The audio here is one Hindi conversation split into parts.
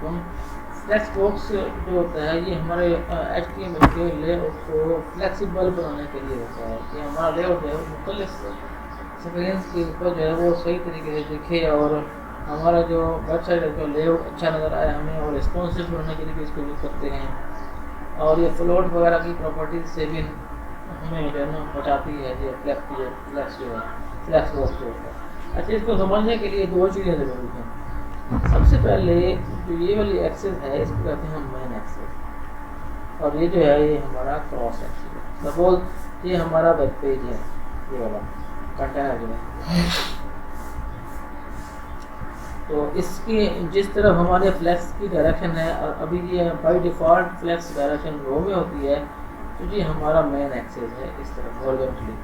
वालेकुम। फ्लेक्स बॉक्स जो होता है ये हमारे HTML के लेआउट को फ्लेक्सिबल बनाने के लिए होता है कि हमारा लेआउट है वो मुख्तलिफ स्क्रीन के ऊपर जो है वो सही तरीके से दिखे और हमारा जो वेबसाइट है उसका लेआउट अच्छा नज़र आए हमें, और रिस्पॉन्सिव बनाने के लिए भी इसको यूज़ करते हैं। और ये फ्लोट वगैरह की प्रॉपर्टीज से भी हमें जो है ना बचाती है जो फ्लेक्स बॉक्स जो होता है। अच्छा, इसको समझने के लिए दो चीज़ें ज़रूरी हैं। सबसे पहले जो ये वाली एक्सेस है इसको कहते हैं हम मेन एक्सेस, और ये जो है ये हमारा क्रॉस एक्सेस है। सपोज ये हमारा वेब पेज है, ये वाला कंटेनर जो है, तो इसके जिस तरफ हमारे फ्लेक्स की डायरेक्शन है, और अभी ये बाय डिफ़ॉल्ट फ्लेक्स डायरेक्शन रो में होती है, तो ये हमारा मेन एक्सेस है इस तरफ हॉरिजॉन्टली।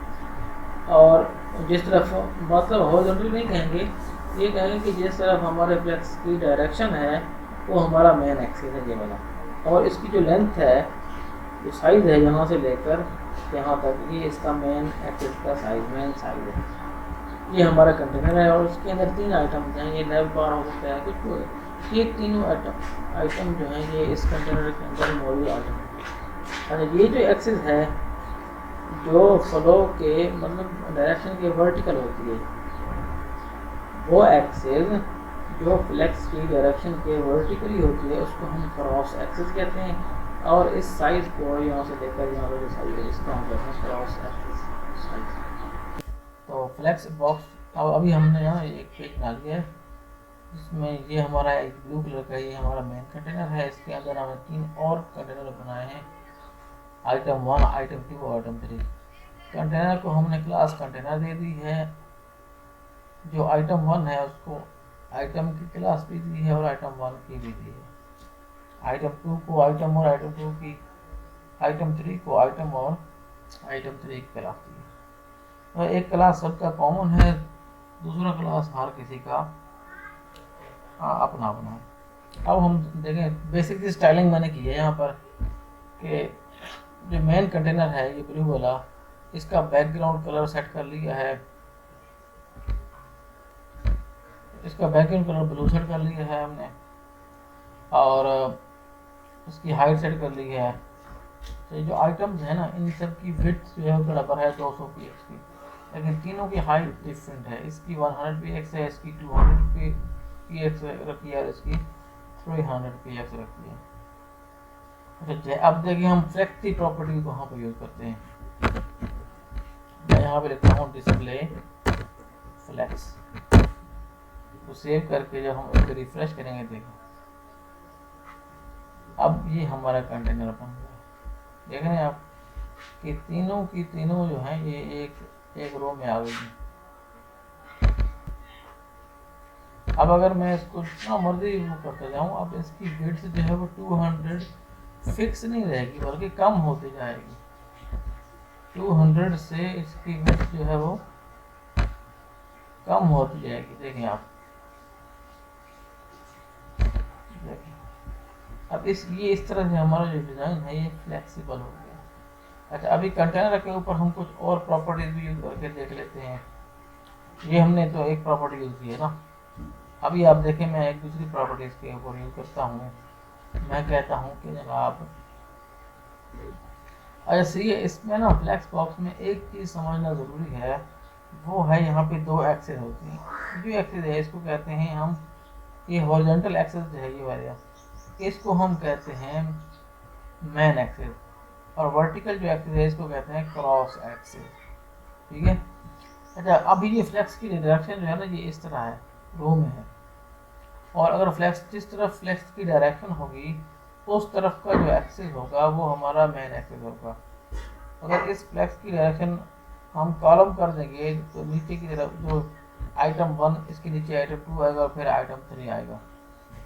और जिस तरफ मतलब हॉरिजॉन्टली नहीं कहेंगे, ये कहेंगे कि जिस तरफ हमारे फ्लेक्स की डायरेक्शन है वो हमारा मेन एक्सिस है ये वाला। और इसकी जो लेंथ है, जो साइज़ है यहाँ से लेकर यहाँ तक, ये इसका मेन एक्सिस का मेन साइज़ है। ये हमारा कंटेनर है और उसके अंदर 3 आइटम्स हैं। ये नेव बार हो सकता है कुछ, ये तीनों आइटम जो हैं ये इस कंटेनर के अंदर मौजूद आइटम है। अच्छा, ये जो एक्सिस है जो फ्लो के मतलब डायरेक्शन के वर्टिकल होती है, वो एक्सिस जो फ्लेक्स की डायरेक्शन के वर्टिकली होती है उसको हम क्रॉस एक्सिस कहते हैं। और इस साइज को यहाँ से लेकर यहाँ पर जो साइज है इसको हम कहते हैं क्रॉस एक्सिस साइज। तो फ्लेक्स बॉक्स अब अभी हमने यहाँ एक पेज बना लिया है जिसमें ये हमारा एक ब्लू कलर का ये हमारा मेन कंटेनर है। इसके अंदर हमने 3 और कंटेनर बनाए हैं, आइटम 1, आइटम 2 और आइटम 3। कंटेनर को हमने क्लास कंटेनर दे दी है। जो आइटम 1 है उसको आइटम की क्लास भी दी है और आइटम 1 की भी दी है। आइटम 2 को आइटम और आइटम 2 की, आइटम 3 को आइटम और आइटम 3 की क्लास दी है। तो एक क्लास सबका कॉमन है, दूसरा क्लास हर किसी का अपना अपना है। अब हम देखें बेसिक सी स्टाइलिंग मैंने की है यहाँ पर कि जो मेन कंटेनर है ये ब्लू वाला, इसका बैकग्राउंड कलर सेट कर लिया है, इसका बैकग्राउंड कलर ब्लू सेट कर लिया है हमने, और इसकी हाइट सेट कर ली है। तो जो आइटम्स है ना इन सब की विड्थ जो है बराबर है 200 px की, लेकिन तीनों की हाइट डिफरेंट है। इसकी 100 px है, इसकी 200 px रखी है और इसकी 300 px रखी है। अच्छा, अब देखिए हम फ्लेक्स की प्रॉपर्टी को यहाँ पर यूज़ करते हैं। मैं यहाँ पे लिखता हूँ डिस्प्ले फ्लेक्स, तो सेव करके जब हम इसको रिफ्रेश करेंगे देखो अब ये हमारा कंटेनर बन गया। देख रहे हैं आप कि तीनों की तीनों जो हैं ये एक रो में आ गई। अब अगर मैं इसको जितना मर्जी वो करते जाऊँ, अब इसकी विड्थ जो है वो 200 फिक्स नहीं रहेगी बल्कि कम होती जाएगी। 200 से इसकी विड्थ जो है वो कम होती जाएगी। देखें आप, अब इस तरह से हमारा जो डिज़ाइन है ये फ्लेक्सिबल हो गया। अच्छा, अभी कंटेनर के ऊपर हम कुछ और प्रॉपर्टीज भी यूज़ करके देख लेते हैं। ये हमने तो एक प्रॉपर्टी यूज़ की है ना, अभी आप देखें मैं एक दूसरी प्रॉपर्टीज के ऊपर यूज़ करता हूँ। मैं कहता हूँ कि जनाब ऐसे ही इसमें ना फ्लेक्स बॉक्स में एक चीज़ समझना ज़रूरी है, वो है यहाँ पे 2 एक्सेस होती हैं। जो एक्सेस है इसको कहते हैं हम, ये हॉरिजॉन्टल एक्सेस जो है ये वाला, इसको हम कहते हैं मेन एक्सेस, और वर्टिकल जो एक्सेस है इसको कहते हैं क्रॉस एक्सेस। ठीक है। अच्छा, अभी ये फ्लेक्स की डायरेक्शन जो है ना ये इस तरह है, रो में है, और अगर फ्लेक्स जिस तरफ फ्लेक्स की डायरेक्शन होगी उस तरफ का जो एक्सेस होगा वो हमारा मेन एक्सेस होगा। अगर इस फ्लेक्स की डायरेक्शन हम कॉलम कर देंगे तो नीचे की तरफ जो आइटम 1 इसके नीचे आइटम 2 आएगा और फिर आइटम 3 आएगा,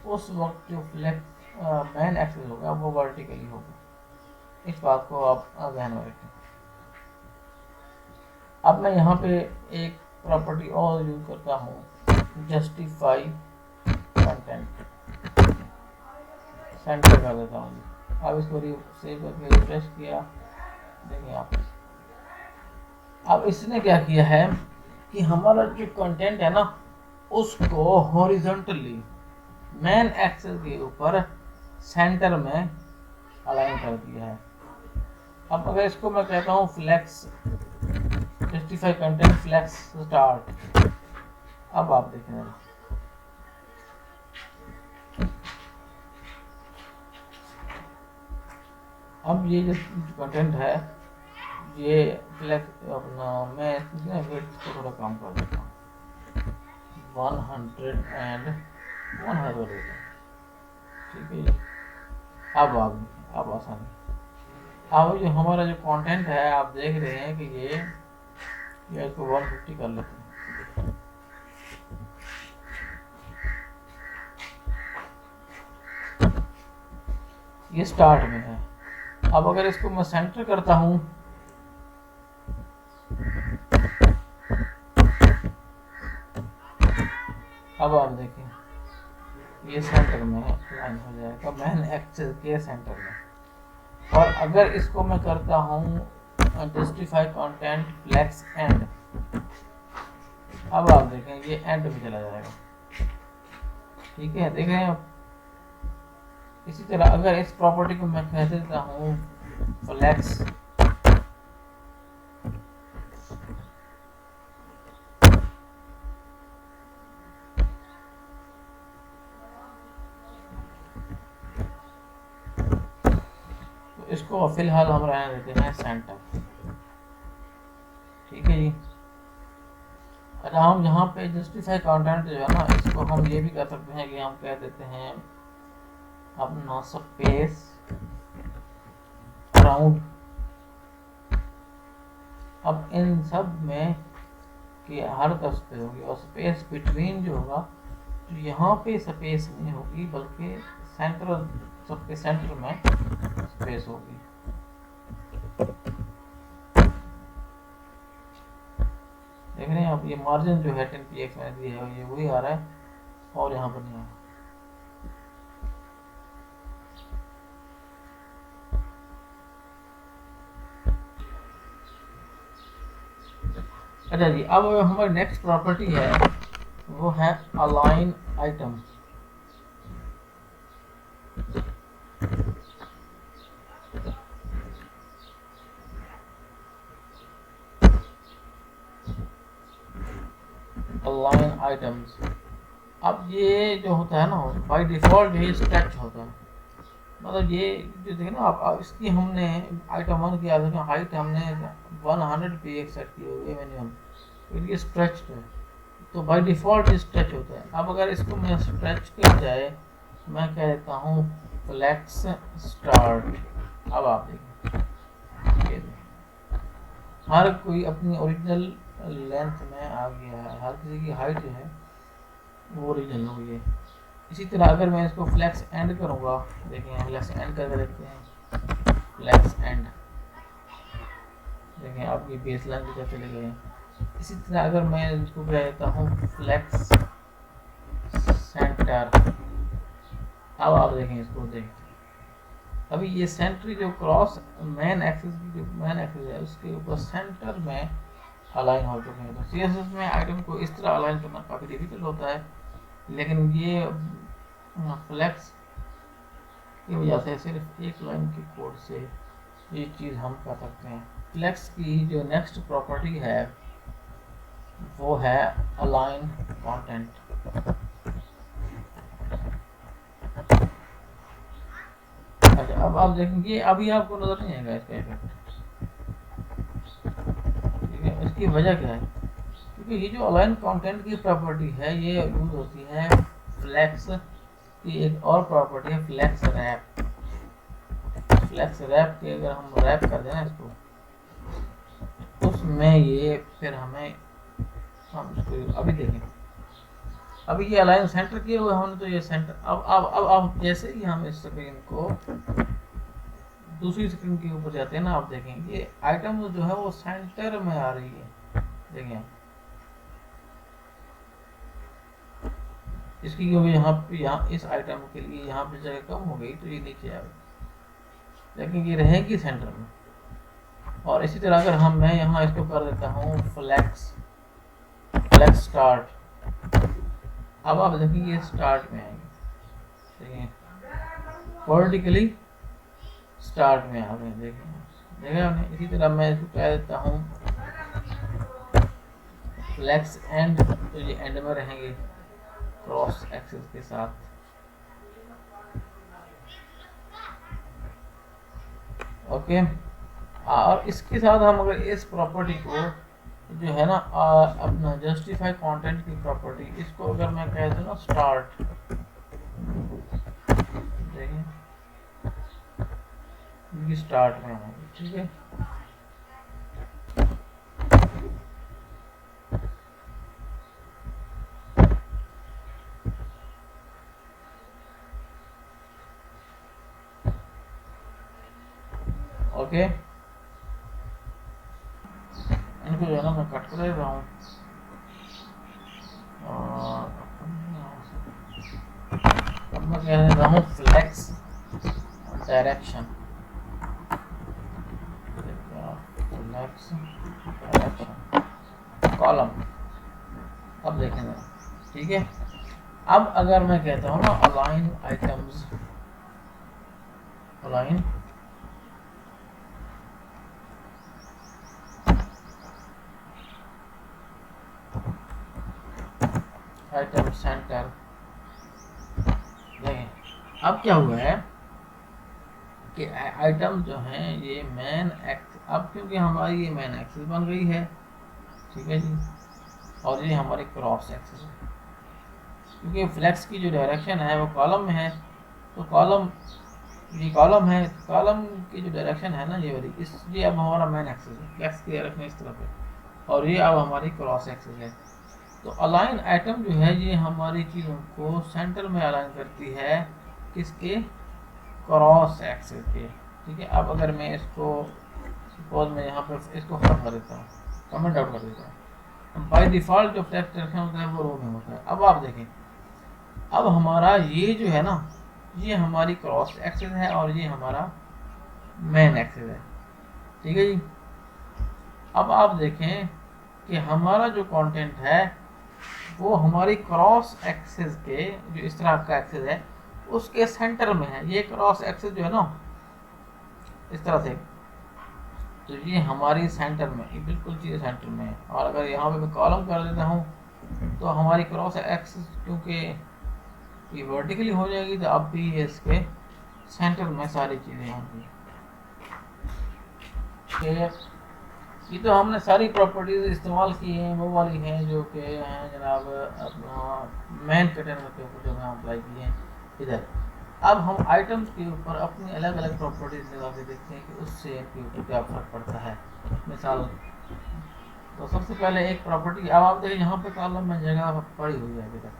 उस वक्त जो फ्लेक्स मेन एक्सेस होगा वो वर्टिकली होगा। इस बात को आप ध्यान में रखें। अब मैं यहाँ पे एक प्रॉपर्टी और यूज करता हूँ, जस्टिफाई कंटेंट, सेंटर कर देता हूँ। अब इसको सेव करके रिफ्रेश किया, देखिए आप। अब इसने क्या किया है कि हमारा जो कंटेंट है ना उसको हॉरिजॉन्टली मेन एक्सेस के ऊपर सेंटर में अलाइन कर दिया है। अब अगर इसको मैं कहता हूँ flex justify content flex start, अब आप देखें अब ये जो कंटेंट है ये फ्लेक्स अपना, मैं विड्थ को थोड़ा कम कर देता हूँ 100 एंड 100 देता हूँ, ठीक है। अब आसानी, अब जो हमारा जो कंटेंट है आप देख रहे हैं कि ये इसको 150 कर लेते हैं। ये स्टार्ट में है। अब अगर इसको मैं सेंटर करता हूं, अब आप देखें ये सेंटर में लाइन हो जाएगा मेन एक्सेस के सेंटर में। और अगर इसको मैं करता हूं जस्टिफाई कंटेंट फ्लेक्स एंड, अब आप देखें ये एंड में चला जाएगा, ठीक है, देख रहे हैं आप। इसी तरह अगर इस प्रॉपर्टी को मैं कह देता हूँ फ्लेक्स तो इसको फिलहाल हम रहने देते हैं सेंटर, ठीक है जी। अच्छा, हम यहाँ पे जस्टिफाई कंटेंट जो है ना, इसको हम ये भी कर सकते हैं कि हम कह देते हैं अपना स्पेस अराउंड। अब इन सब में कि हर तरफ पे होगी और स्पेस बिटवीन जो होगा तो यहाँ पे स्पेस नहीं होगी बल्कि सेंटर, सबके सेंटर में स्पेस होगी। देख रहे हैं आप, ये मार्जिन जो है 10px में दिया है ये वही आ रहा है और यहाँ पर नहीं आ रहा। अच्छा जी, अब हमारी नेक्स्ट प्रॉपर्टी है वो है अलाइन आइटम। अलाइन आइटम्स, अब ये जो होता है ना बाय डिफॉल्ट ये स्ट्रेच होता है, मतलब ये जो देखें ना आप, इसकी हमने आइटम 1 की हाइट हमने 100 px सेट की हुई है मिनिमम, तो ये स्ट्रेच है तो बाय डिफॉल्ट स्ट्रेच होता है। अब अगर इसको मैं स्ट्रेच के जाए मैं कह देता हूँ फ्लेक्स स्टार्ट, अब आप देखिए हर कोई अपनी ओरिजिनल लेंथ में आ गया है, हर किसी की हाइट जो है वो ओरिजिनल हो गई है। इसी तरह अगर मैं इसको फ्लेक्स एंड करूँगा, देखिए फ्लेक्स एंड करके देखते हैं, फ्लेक्स एंड देखें आपकी बेस लाइन की तरफ चले गए हैं। इसी तरह अगर मैं इसको कह देता हूँ फ्लेक्स सेंटर, अब आप देखें इसको देखें, अभी ये सेंटर जो क्रॉस मेन एक्सिस की जो मेन एक्सिस है उसके ऊपर सेंटर में अलाइन हो चुके हैं। तो CSS में आइटम को इस तरह अलाइन करना काफ़ी डिफिकल्ट होता है, लेकिन ये फ्लेक्स की वजह से सिर्फ एक लाइन के कोड से ये चीज़ हम कर सकते हैं। फ्लेक्स की जो नेक्स्ट प्रॉपर्टी है वो है अलाइन कंटेंट। अच्छा, अब आप देखेंगे अभी आपको नजर नहीं आएगा इसका इफेक्ट, ठीक है। इसकी वजह क्या है, क्योंकि ये जो अलाइन कंटेंट की प्रॉपर्टी है ये यूज होती है फ्लेक्स की एक और प्रॉपर्टी है फ्लेक्स रैप। फ्लेक्स रैप के अगर हम रैप कर देना इसको उसमें ये फिर हमें, हम इसको अभी देखें, अभी ये अलाइन सेंटर किए हुए हमने तो ये सेंटर, अब जैसे ही हम इस स्क्रीन को दूसरी स्क्रीन के ऊपर जाते हैं ना, आप देखें ये आइटम जो है वो सेंटर में आ रही है, देखिए इसकी क्योंकि यहाँ इस आइटम के लिए यहाँ पे जगह कम हो गई तो ये नीचे आ गई, लेकिन ये रहेगी सेंटर में। और इसी तरह अगर मैं यहाँ इसको कर देता हूँ फ्लेक्स स्टार्ट, अब आप देखेंगे ये स्टार्ट में आएंगे, देखिए वर्टिकली स्टार्ट में आ गए, देखा आपने। इसी तरह मैं इसको कह देता हूँ फ्लेक्स एंड, तो ये एंड में रहेंगे क्रॉस एक्सिस के साथ। ओके, और इसके साथ हम अगर इस प्रॉपर्टी को जो है ना अपना जस्टिफाई कंटेंट की प्रॉपर्टी, इसको अगर मैं कह दूँ ना स्टार्ट, देखिए ये स्टार्ट में होगी, ठीक है। ओके, इनको जो है ना मैं कट कर देता हूँ और अब मैं कह देता हूँ flex direction, flex direction column. अब देखेंगे, ठीक है। अब अगर मैं कहता हूँ ना align items, align item centre, देखें अब क्या हुआ है कि आइटम जो हैं ये मेन एक्स, अब क्योंकि हमारी ये मेन एक्सिस बन गई है, ठीक है जी, और ये हमारी क्रॉस एक्सिस है। क्योंकि फ्लेक्स की जो डायरेक्शन है वो कॉलम में है, तो कॉलम, ये कॉलम है, कॉलम की जो डायरेक्शन है ना ये वाली, इस ये अब हमारा मेन एक्सिस है, फ्लेक्स की डायरेक्शन इस तरफ है, और ये अब हमारी क्रॉस एक्सिस है। तो अलाइन आइटम जो है ये हमारी चीज़ों को सेंटर में अलाइन करती है, किसके, क्रॉस एक्सिस के, ठीक है। अब अगर मैं इसको सपोज मैं यहाँ पर इसको हट कर देता हूँ, कमेंट आउट कर देता हूँ, बाय डिफ़ॉल्ट जो फ्लेक्स डायरेक्शन होता है वो रो में होता है। अब आप देखें, अब हमारा ये जो है ना ये हमारी क्रॉस एक्सिस है और ये हमारा मेन एक्सिस है, ठीक है जी। अब आप देखें कि हमारा जो कंटेंट है वो हमारी क्रॉस एक्सिस के, जो इस तरह का एक्सिस है उसके सेंटर में है। ये क्रॉस एक्सिस जो है ना इस तरह से, तो ये हमारी सेंटर में, ये बिल्कुल चीज़ सेंटर में है। और अगर यहाँ पे मैं कॉलम कर देता हूँ तो हमारी क्रॉस एक्सिस क्योंकि ये वर्टिकली हो जाएगी, तो अब भी ये इसके सेंटर में सारी चीज़ें होंगी। ये तो हमने सारी प्रॉपर्टीज इस्तेमाल की हैं, वो वाली हैं जो कि हैं जनाब अपना मेन पैटर्न के ऊपर जो हम अप्लाई किए हैं इधर। अब हम आइटम्स के ऊपर अपनी अलग अलग प्रॉपर्टीज लगा के देखते हैं कि उससे इनके ऊपर क्या फ़र्क पड़ता है। मिसाल, तो सबसे पहले एक प्रॉपर्टी, अब आप देखिए यहाँ पे कॉलम में जगह पड़ी हुई है अभी तक,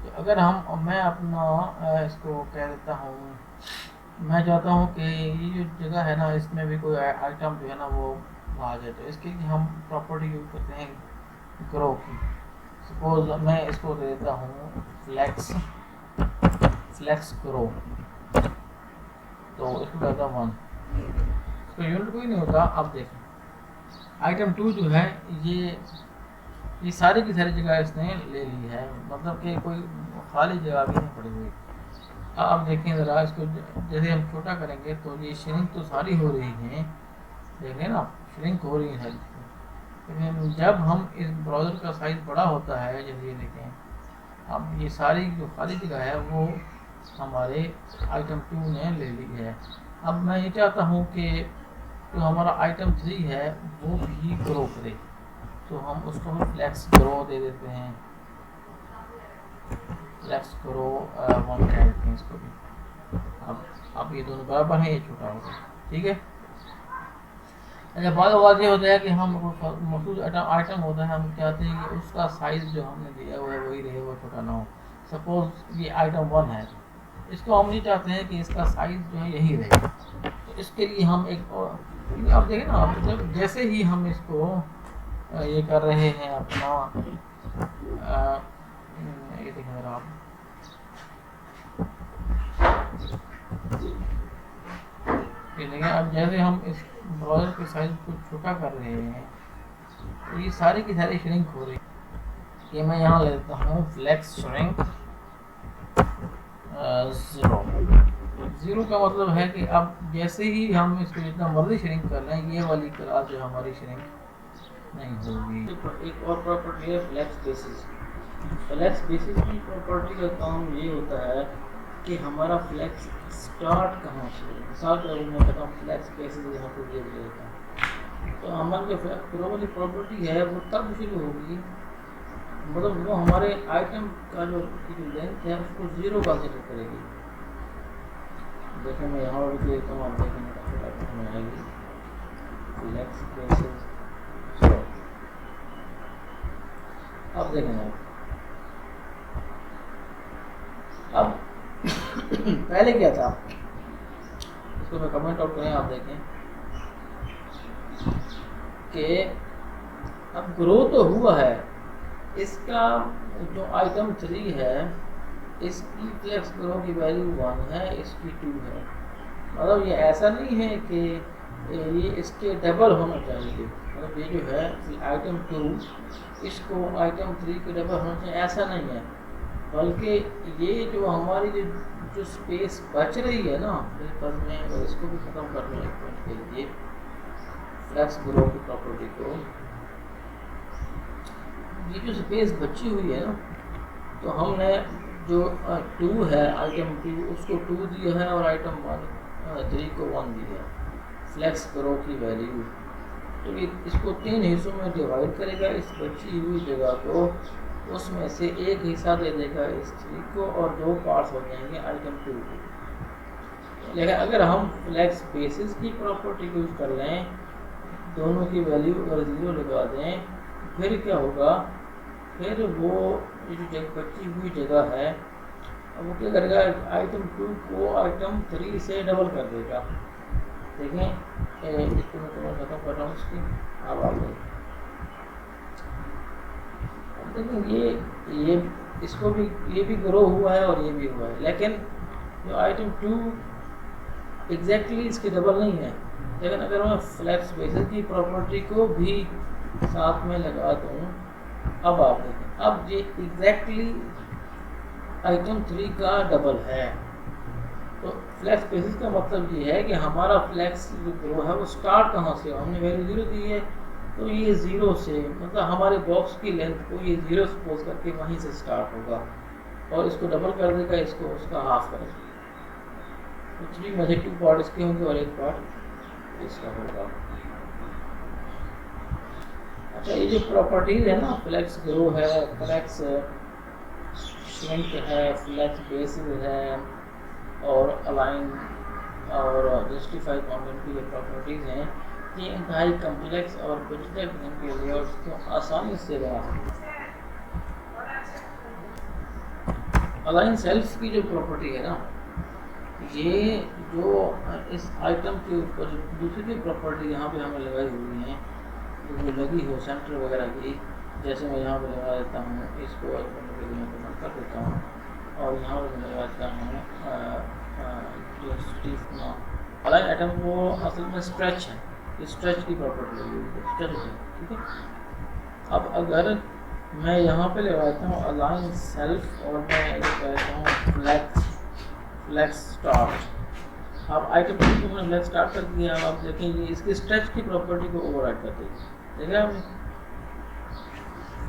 तो अगर मैं अपना इसको कह देता हूँ, मैं चाहता हूँ कि ये जो जगह है ना इसमें भी कोई आइटम जो है ना वो आ जाए, तो इसके लिए हम प्रॉपर्टी यूज करते हैं ग्रो की। सपोज मैं इसको दे देता हूँ फ्लेक्स ग्रो, तो इसको कहता हूँ 1, इसको यूनिट कोई नहीं होता। अब देखें आइटम 2 जो है ये सारी की सारी जगह इसने ले ली है, मतलब कि कोई खाली जगह भी नहीं पड़ी हुई। अब देखें ज़रा इसको, जैसे हम छोटा करेंगे तो ये श्रिंक तो सारी हो रही है, देखें ना श्रिंक हो रही है, लेकिन जब हम इस ब्राउज़र का साइज़ बड़ा होता है, जैसे ये देखें अब ये सारी जो खाली जगह है वो हमारे आइटम 2 ने ले ली है। अब मैं ये चाहता हूँ कि जो हमारा आइटम 3 है वो भी ग्रो करे, तो हम उसको फ्लेक्स ग्रो दे देते हैं, फ्लेक्स ग्रो 1 कह देते हैं इसको भी। अब ये दोनों बराबर हैं, ये छोटा होगा, ठीक है। अच्छा, बाद ये होता है कि हम मखसूस आइटम होता है, हम चाहते हैं कि उसका साइज़ जो हमने दिया हुआ है वही रहे, वो छोटा ना हो। सपोज ये आइटम 1 है, इसको हम नहीं चाहते हैं कि इसका साइज़ जो है यही रहे, तो इसके लिए हम एक और, आप देखें ना, जब जैसे ही हम इसको ये कर रहे हैं अपना ये देखें मेरा आप, ये देखें अब जैसे हम इस ब्राउज़र के साइज को छोटा कर रहे हैं तो ये सारी की सारी श्रिंक हो रही है। ये मैं यहाँ ले लेता हूँ फ्लेक्स श्रिंक ज़ीरो। ज़ीरो का मतलब है कि अब जैसे ही हम इसको जितना मर्जी श्रिंक कर लें, ये वाली क्लास जो हमारी श्रिंक नहीं होगी। एक और प्रॉपर्टी है फ्लेक्स बेसिस। फ्लेक्स बेसिस की प्रॉपर्टी का काम ये होता है कि हमारा फ्लेक्स स्टार्ट कहाँ से है। मिसाल के मैं कहता हूँ फ्लेक्स बेसिस यहाँ पर दिया जाएगा, तो हमारी जो फ्लेक्स वाली प्रॉपर्टी है वो तब शुरू होगी, मतलब वो हमारे आइटम का जो लेंथ है उसको ज़ीरो कंसिडर करेगी। देखिए मैं यहाँ पर भी देखता हूँ, आप देखेंगे फटाफट में आएगी फ्लेक्स बेसिस। अब देखेंगे अब पहले क्या था, इसको मैं कमेंट आउट करें, आप देखें कि अब ग्रो तो हुआ है, इसका जो आइटम 3 है इसकी फ्लेक्स ग्रो की वैल्यू 1 है, इसकी 2 है। मतलब ये ऐसा नहीं है कि ये इसके डबल होना चाहिए, मतलब ये जो है आइटम 2 इसको आइटम 3 के डबल होना चाहिए, ऐसा नहीं है। बल्कि ये जो हमारी जो स्पेस बच रही है ना पेपर में, और इसको भी ख़त्म करने के लिए फ्लेक्स ग्रो की प्रॉपर्टी को, ये जो स्पेस बची हुई है ना, तो हमने जो 2 है आइटम 2 उसको 2 दिया है और आइटम 3 को 1 दिया है फ्लेक्स ग्रो की वैल्यू। तो ये इसको 3 हिस्सों में डिवाइड करेगा, इस बची हुई जगह को उसमें से एक हिस्सा दे देगा इस 3 को और 2 पार्ट्स हो जाएंगे आइटम 2 को। लेकिन अगर हम फ्लेक्स बेसिस की प्रॉपर्टी यूज कर लें, दोनों की वैल्यू अगर 0 लगा दें, फिर क्या होगा, फिर वो जो बची हुई जगह है वो क्या करेगा, आइटम 2 को आइटम 3 से डबल कर देगा। देखें इसको मैं खत्म कर रहा हूँ इसकी। अब आप देखें ये इसको भी, ये भी ग्रो हुआ है और ये भी हुआ है, लेकिन जो आइटम 2 एग्जैक्टली इसके डबल नहीं है। लेकिन अगर मैं फ्लेक्स बेसिस की प्रॉपर्टी को भी साथ में लगा दूँ, अब आप देखें, अब ये एग्जैक्टली आइटम 3 का डबल है। तो फ्लेक्स बेसिस का मतलब ये है कि हमारा फ्लेक्स जो ग्रो है वो स्टार्ट कहाँ से, हमने वैल्यू 0 दी है, तो ये 0 से, मतलब हमारे बॉक्स की लेंथ को ये 0 सपोज करके वहीं से स्टार्ट होगा और इसको डबल कर देगा, इसको उसका हाफ कर देगा। तो 3 में से 2 पार्ट इसके होंगे और 1 पार्ट इसका होगा। अच्छा, ये जो प्रॉपर्टीज है ना, फ्लेक्स ग्रो है, फ्लेक्स श्रिंक है, फ्लेक्स बेसिस है और अलाइन और जस्टिफाई कंटेंट की जो प्रॉपर्टीज हैं, ये इंतहाई कम्प्लेक्स और डिजिटल के लेआउट्स को आसानी से बना सकते हैं। अलाइन सेल्फ की जो प्रॉपर्टी है ना, ये जो इस आइटम के ऊपर दूसरी प्रॉपर्टी यहाँ पे हमें लगाई हुई है, जो लगी हो सेंटर वगैरह की, जैसे मैं यहाँ पे लगा देता हूँ, इसको कमेंट कर देता हूँ और यहाँ पर मैं लगाता हूँ जो स्टीफ ना अलाइन आइटम वो असल में स्ट्रेच है, स्ट्रेच की प्रॉपर्टी लगी स्ट्रेच है, ठीक है। अब अगर मैं यहाँ पे लगाता हूँ अलाइन सेल्फ और मैं लगाता हूँ फ्लेक्स स्टार्ट। अब आइटम को मैंने फ्लेक्स स्टार्ट कर दिया। अब आप देखेंगे इसकी स्ट्रेच की प्रॉपर्टी को ओवरराइड कर देगी, देखा आपने।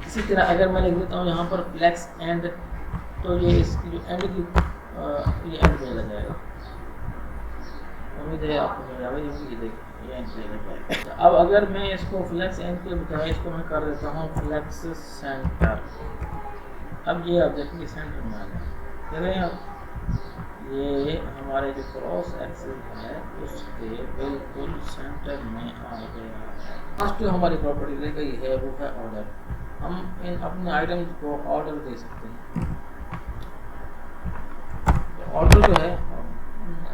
इसी तरह अगर मैं लिख देता हूँ यहाँ पर फ्लेक्स एंड, तो ये इसकी जो एंड की ये एंड पे लग जाएगा। उम्मीद है आपको समझ आ गई होगी। ये देखिए ये एंड पे लग जाएगा। अब अगर मैं इसको फ्लेक्स एंड के बजाय इसको मैं कर देता हूँ फ्लेक्स सेंटर। अब ये आप देखिए सेंटर में आ गया, देख रहे हैं आप, ये हमारे जो क्रॉस एक्सिस है उसके बिल्कुल सेंटर में आ गया है। फर्स्ट जो हमारी प्रॉपर्टी दी गई है वो है ऑर्डर। हम इन अपने आइटम्स को ऑर्डर दे सकते हैं। तो ऑर्डर जो है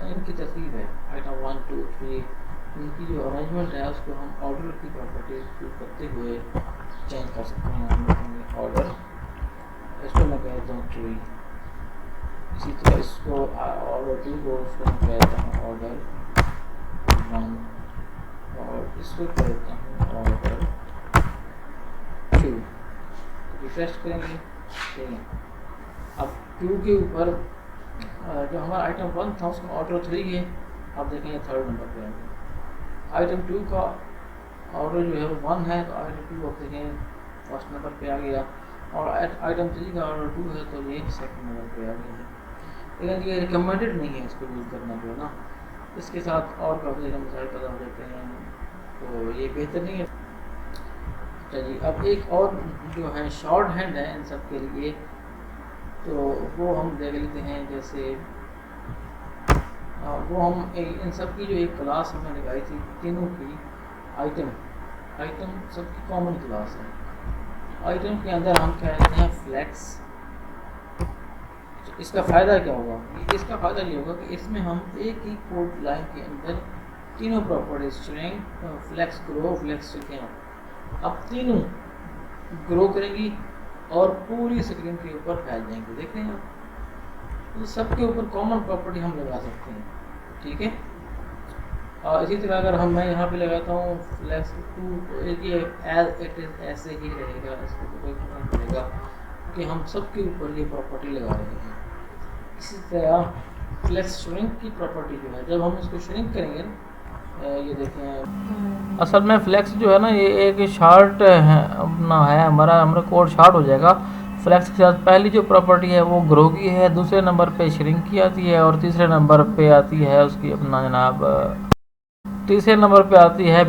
इनकी तरतीब है, आइटम 1 2 3, इनकी जो अरेंजमेंट है उसको हम ऑर्डर की प्रॉपर्टी यूज करते हुए चेंज कर सकते हैं। हम लिखेंगे ऑर्डर, इसको मैं कहता हूँ 3। इसी तरह इसको ऑर्डर 2 को उसको मैं कहता हूँ ऑर्डर 1 और इसको कहता हूँ ऑर्डर 2। रिफ्रेश करेंगे, ठीक है। अब 2 के ऊपर जो हमारा आइटम 1 था उसका ऑर्डर 3 है, आप देखेंगे 3rd नंबर पे आ गया। आइटम 2 का ऑर्डर जो है वो 1 है, तो आइटम 2 आप देखें 1st नंबर पे आ गया, और आइटम 3 का ऑर्डर 2 है तो ये 2nd नंबर पे आ गया। लेकिन ये रिकमेंडेड नहीं है इसको यूज़ करना जो है ना, इसके साथ और काफ़ी सारे मसाइल पैदा हो जाते हैं, तो ये बेहतर नहीं है। चलिए अब एक और जो है शॉर्ट हैंड है इन सब के लिए, तो वो हम देख लेते हैं। जैसे वो हम इन सब की जो एक क्लास हमने लगाई थी तीनों की, आइटम सबकी कॉमन क्लास है। आइटम के अंदर हम क्या लेते हैं फ्लेक्स। इसका फ़ायदा क्या होगा, इसका फ़ायदा ये होगा कि इसमें हम एक ही कोड लाइन के अंदर तीनों properties shrink, flex grow, flex stretch, अब तीनों ग्रो करेंगी और पूरी स्क्रीन के ऊपर फैल जाएंगे। देख रहे हैं आप, तो सबके ऊपर कॉमन प्रॉपर्टी हम लगा सकते हैं, ठीक है। और इसी तरह अगर मैं यहाँ पे लगाता हूँ फ्लेक्स 2, तो ये एज इट इज़ ऐसे ही रहेगा, इसको तो कोई फर्क नहीं पड़ेगा कि हम सबके ऊपर ये प्रॉपर्टी लगा रहे हैं। इसी तरह फ्लेक्स श्रिंक की प्रॉपर्टी जो है, जब हम इसको श्रिंक करेंगे, ये देखें असल में फ्लेक्स जो है ना ये एक शार्ट है अपना है, हमारा कोड शार्ट हो जाएगा। फ्लेक्स के साथ पहली जो प्रॉपर्टी है वो ग्रो की है, दूसरे नंबर पे श्रिंक की आती है, और तीसरे नंबर पे आती है उसकी अपना जनाब तीसरे नंबर पे आती है